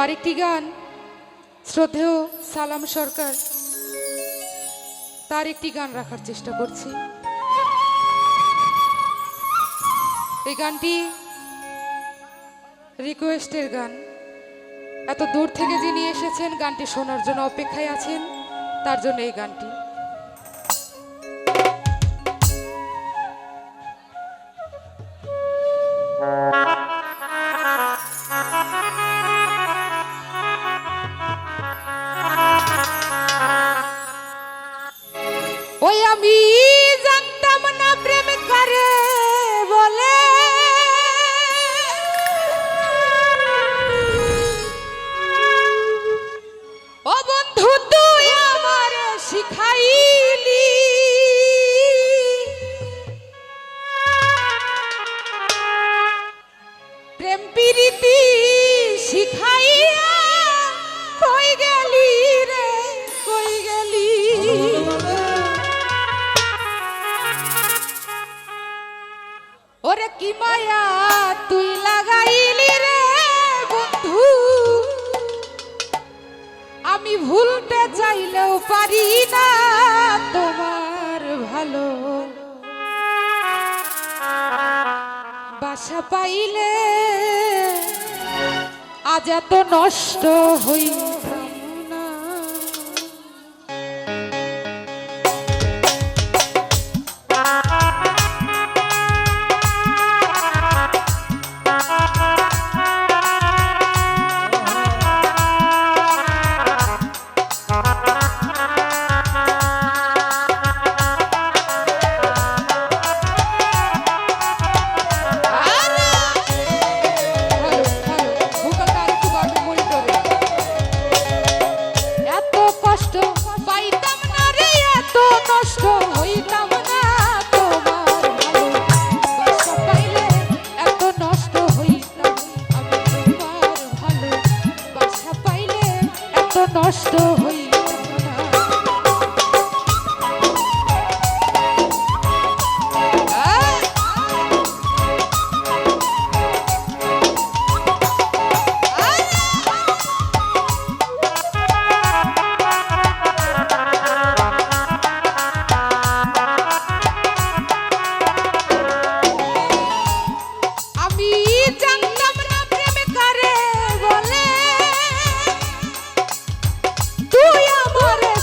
আরেকটি গান শ্রদ্ধেয় সালাম সরকার তার একটি গান রাখার চেষ্টা করছি। এই গানটি রিকোয়েস্টের গান, এত দূর থেকে যিনি এসেছেন গানটি শোনার জন্য অপেক্ষায় আছেন, তার জন্য এই গানটি। ওই আমি জানতাম না প্রেম করে বলে, ও বন্ধু তুই আমার শিখাইলি, প্রেম প্রীতি শিখাইয়া কই গেলি রে কই গেলি। ওরে কি মায়া তুই লাগাইলি রে বন্ধু, আমি ভুলতে চাইলেও পারি না তোমার ভালো বাসা পাইলে আজ এত নষ্ট হইতাম না। নষ্ট হই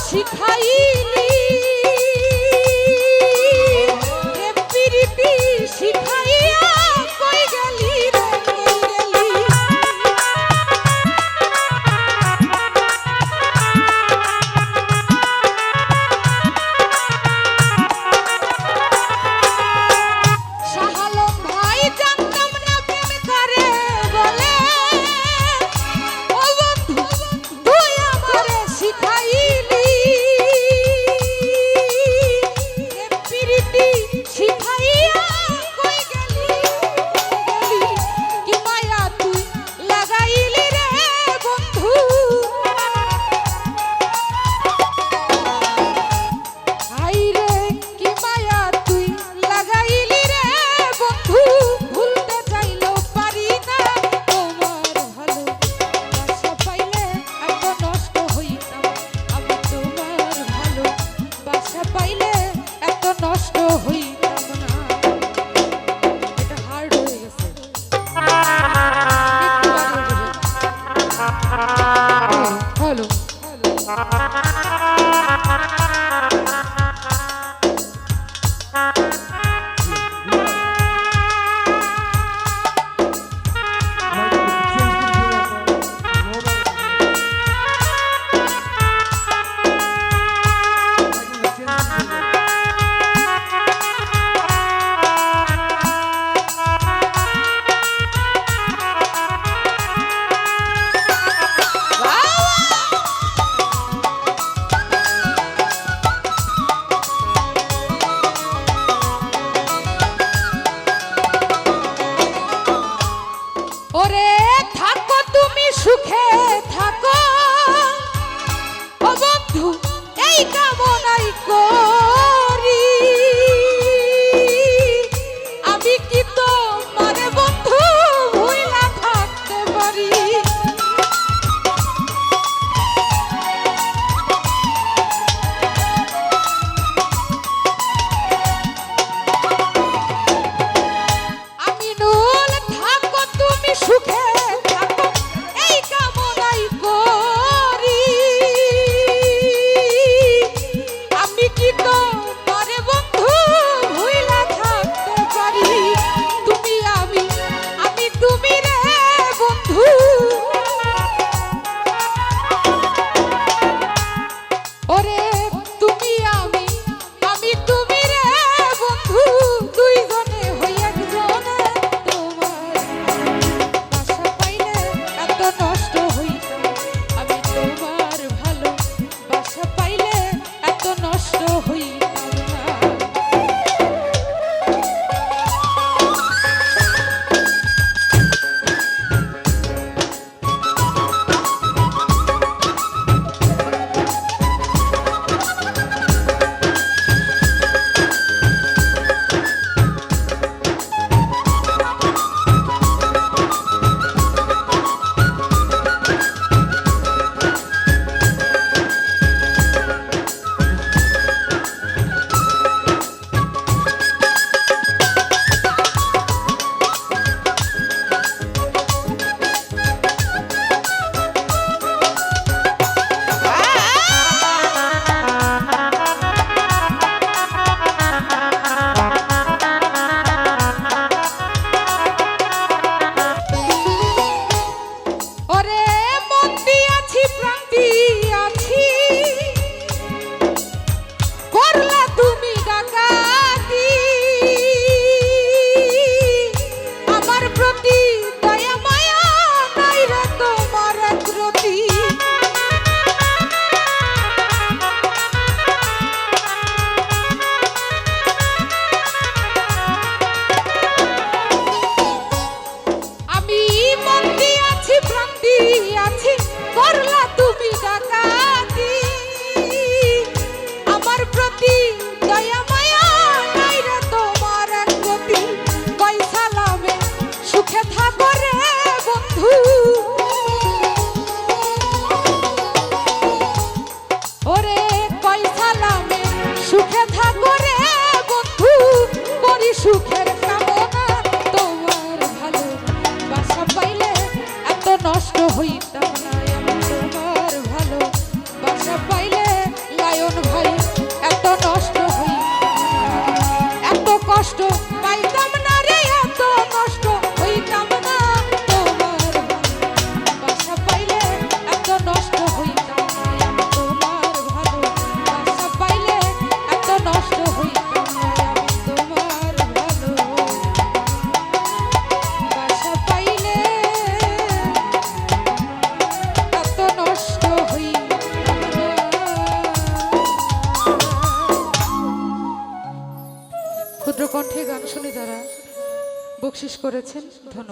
শিখাইলি প্রীতি শিখাইয়া কই গেলি রে কই গেলি। শাহালম ভাই জানতাম না প্রেম করে বলে, ও বন্ধু তুই আমারে শিখাইলি শিখাইয়া কই গেলি গেলি। কি মায়া তুই লাগাইলি রে বন্ধু, হাই রে কি মায়া তুই লাগাইলি রে বন্ধু, ভুলতে চাইলেও পারি না তোমার ভালো বাসা পাইলে এত নষ্ট হইতাম আমি, তোমার ভালো বাসা পাইলে এত নষ্ট হইতাম না। এটা হার্ড হয়ে গেছে, হ্যালো ওরে থাকো তুমি সুখে থাকো, ও বন্ধু এই কামনাই করি, আমি কি তোমার বন্ধু ভুইলা থাকতে পারি। গান শুনে যারা বকশিস করেছেন ধন্যবাদ।